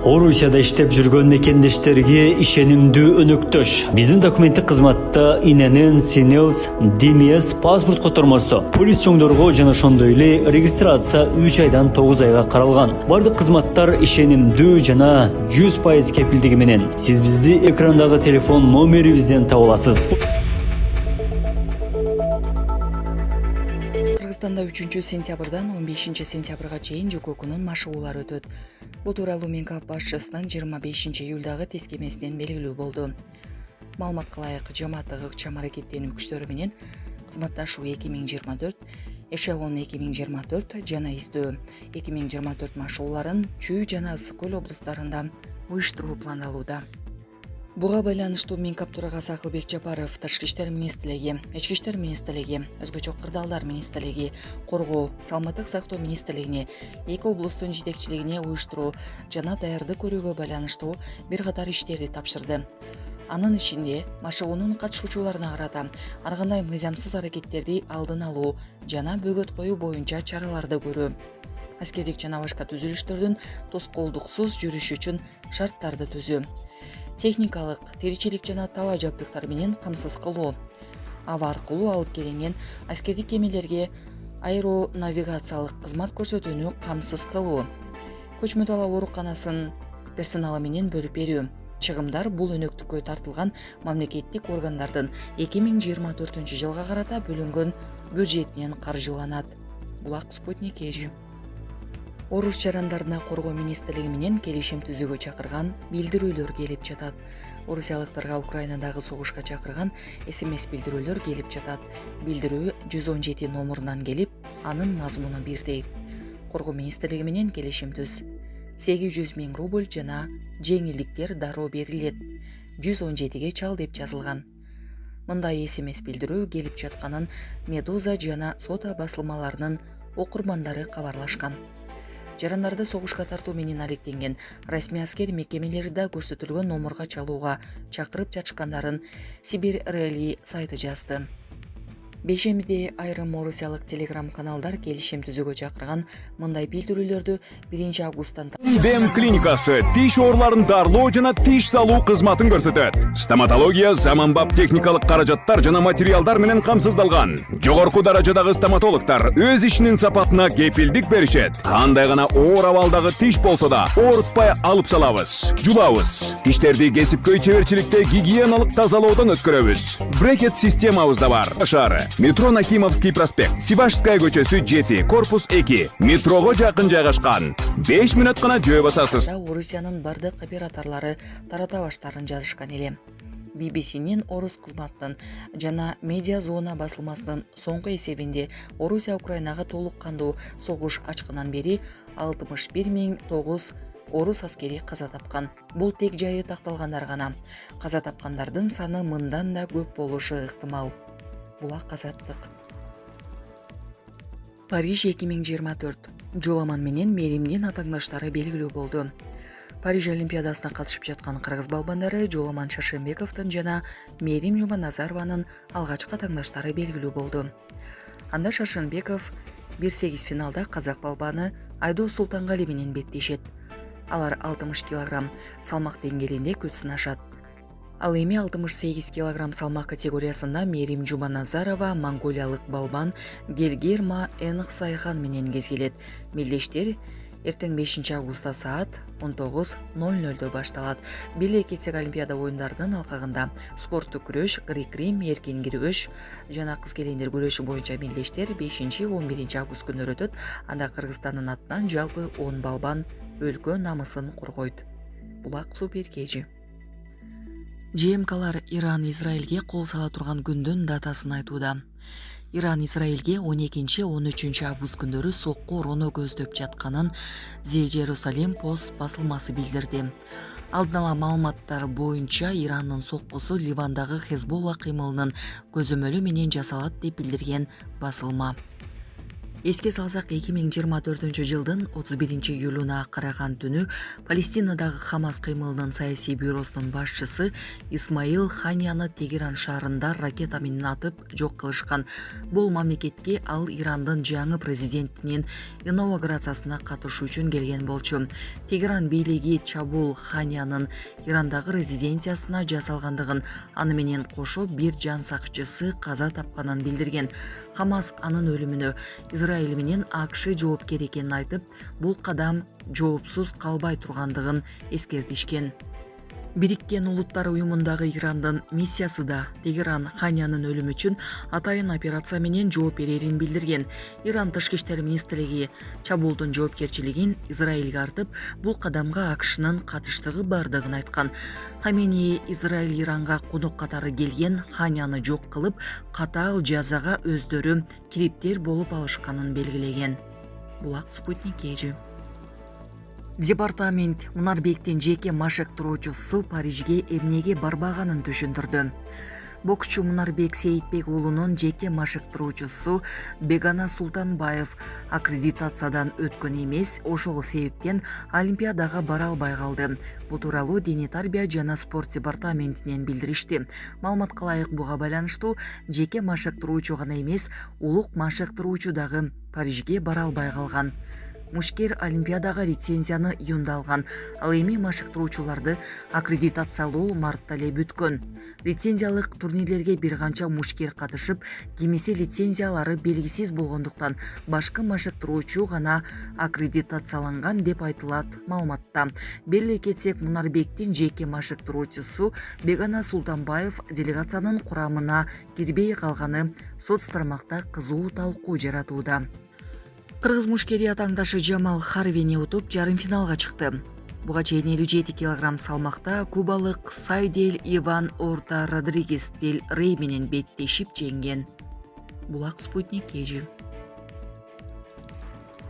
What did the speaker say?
Орусияда иштеп жүргөн мекендештерге ишенимдүү өнөктөш. Биздин документтик кызматта ИНН, СНИЛС, ДМС, паспорт котормосу, полис чоңдорго жана ошондой эле регистрация 3 айдан 9 айга каралган. Бардык кызматтар ишенимдүү жана 100% кепилдиги менен. Сиз бизди экрандагы телефон номерибизден таба аласыз. Кыргызстанда 3 сентябрдан 15 сентябрга чейин ЖККнын машыгуулары өтөт. Бул тууралуу Минкап башчысынын 25 июлдагы тескемесинен белгилүү болду. Маалыматка ылайык, жамааттык ыкчам аракеттенүү күчтөрү менен кызматташуу 2024, эшелон 2024 жана издөө 2024 машыгууларын Чүй жана Ысык көл облустарында уюштуруу пландалууда. Буга байланыштуу Минкап төрагасы Акылбек Жапаров Ташкы иштер министрлиги, Ички иштер министрлиги, өзгөчө кырдаалдар министрлиги, Коргоо, Саламаттык сактоо министрлигине, эки облустун жетекчилигине уюштуруу жана даярдык көрүүгө байланыштуу бир катар иштерди тапшырды. Анын ичинде машыгуунун катышуучуларына карата ар кандай мыйзамсыз аракеттерди алдын алуу жана бөгөт коюу боюнча чараларды көрүү, аскердик жана башка түзүлүштөрдүн тоскоолдуксуз жүрүшү үчүн шарттарды түзүү, техникалык, теричилик жана талаа жабдыктар менен камсыз кылуу, аба аркылуу алып келинген аскердик кемелерге аэронавигациялык кызмат көрсөтүүнү камсыз кылуу, көчмө талаа ооруканасын персоналы менен бөлүп берүү. Чыгымдар бул өнөктүккө тартылган мамлекеттик органдардын 2024 жылга карата бөлүнгөн бюджетинен каржыланат. Булак Спутник эжи. Орус жарандарына коргоо министрлиги менен келишим түзүүгө чакырган билдирүүлөр келип жатат. Орусиялыктарга Украинадагы согушка чакырган СМС билдирүүлөр келип жатат. Билдирүү 117 номурунан келип, анын мазмуну бирдей. Коргоо министрлиги менен келишим түз. 800 000 рубль жана жеңилдиктер дароо берилет. 117ге чал деп жазылган. Мындай СМС билдирүү келип жатканын Медуза жана Сота басылмаларынын окурмандары кабарлашкан. Жарандарды согушка тартуу менен алектенген расмий аскер мекемелерде көрсөтүлгөн номурга чалууга чакырып жатышкандарын Сибирь Рели сайты жазды. Бейшембиде айрым орусиялык телеграм-каналдар келишим түзүүгө чакырган мындай билдирүүлөрдү 1 августтан Дем клиникасы тиш ооруларын дарылоо жана тиш салуу кызматын көрсөтөт. Стоматология заманбап техникалык каражаттар жана материалдар менен камсыздалган. Жогорку даражадагы стоматологдор өз ишинин сапатына кепилдик беришет. Кандай гана оор абалдагы тиш болсо да оорутпай алып салабыз, жулабыз. Тиштерди кесипкөй чеберчиликте гигиеналык тазалоодон өткөрөбүз. Брекет системабыз да бар. Шаары Метро Нахимовский проспект, Сибашская көчөсү 7, корпус 2, метрого жакын жайгашкан. 5 мүнөт гана жөө басасыз. Орусиянын бардык операторлору тарата баштарын жазышкан эле. BBC-нин орус кызматынын жана Медиа Зона басылмасынын соңку эсебинде Орусия Украинага толук кандуу согуш ачкандан бери 61.009 орус аскери каза тапкан. Бул тек жайы такталгандар гана. Каза тапкандардын саны мындан да көп болушу ыктымал. Булак Азаттык. Париж 2024. Жоламан менен Меримдин атаңдаштары белгилүү болду. Париж Олимпиадасына катышып жаткан кыргыз балбандары Жоламан Шашенбековдун жана Мерим Жуманазарованын алгачкы атаңдаштары белгилүү болду. Анда Шашенбеков 1-8 финалда казак балбаны Айдос Султангали менен беттешет. Алар 60 кг салмак деңгээлинде күч сынашат. Ал эми 68 кг салмак категориясында Мерим Жуманазарова монголиялык балбан Гергерма Энхсайхан менен кезгелет. Мелдештер эртең 5 августта саат 19:00 башталат. Били кетсек Олимпиада оюндарынын алкагында спорттук күрөш, грек-рим, эркин күрөш жана кыз-келиндер күрөшү боюнча мелдештер 5-11 август күнүрө өтөт. Анда Кыргызстандын атынан жалпы 10 балбан өлкө намысын коргойт. Булак Суперкежи. ЖМКлар Иран Израилге кол сала турган күндүн датасын айтууда. Иран Израилге 12-13 август күндөрү сокку урууну көздөп жатканын The Jerusalem Post басылмасы билдирди. Алдын ала маалыматтар боюнча Ирандын соккусу Ливандагы Хезболла кыймылынын көзөмөлү менен жасалат деп билдирген басылма. Эске салсак 2024 жылдын 31 июлуна караган түнү Палестинадагы Хамас кыймылынын саясий бюросунун башчысы Исмаил Ханияны Тегеран шаарында ракета менен атып жок кылышкан. Бул мамлекетке ал Ирандын жаңы президентинин инаугурациясына катышуу үчүн келген болчу. Тегеран бийлиги чабуул Ханиянын Ирандагы резиденциясына жасалгандыгын, аны менен кошо бир жан сакчысы каза тапканын билдирген. Хамас анын өлүмүнө Израиль менен АКШ жоопкер экенин айтып, бул кадам жоопсуз калбай тургандыгын эскертишкен. Бириккен Улуттар уюмундагы Ирандын миссиясы да Тегеран Ханиянын өлүмү үчүн атайын операция менен жооп берерин билдирген. Иран тышкы иштер министрлиги чабуулдун жоопкерчилигин Израилге артып, бул кадамга АКШнын катыштыгы бардыгын айткан. Хаменеи Израиль Иранга конок катары келген Ханияны жок кылып, катаал жазага өздөрү кириптер болуп алышканын белгилеген. Булак Спутник Кежи. Департамент Мунарбектин жеке машыктыруучусу Парижге эмнеге барбаганын түшүндүрдү. Боксчу Мунарбек Сейитбек уулунун жеке машыктыруучусу Бегана Султанбаев аккредитациядан өткөн эмес, ошол себептен Олимпиадага бара албай калды. Бул тууралуу Дене тарбия жана спорт департаментинен билдиришти. Маалыматка ылайык буга байланыштуу жеке машыктыруучу гана эмес, улук машыктыруучу дагы Парижге бара албай калган. Мушкер Олимпиадага лицензияны июнда алган, ал эми машыктыруучуларды аккредитациялоо мартта эле бүткөн. Лицензиялык турнирлерге бир канча мушкер катышып, кимиси лицензиялары белгисиз болгондуктан башкы машыктыруучу гана аккредитацияланган деп айтылат маалыматта. Беле кетсек, Мунарбектин жеке машыктыруучусу Бегана Султанбаев делегациянын курамына кирбей калганы сот тармакта кызуу талкуу жаратууда. Кыргыз мушкери атаңдашы Жамал Харвини утуп жарым финалга чыкты. Буга чейин 57 кг салмакта кубалык Сайдель Иван Орта Родригес Дель Рей менен беттешип жеңген. Булак Спутник Кежи.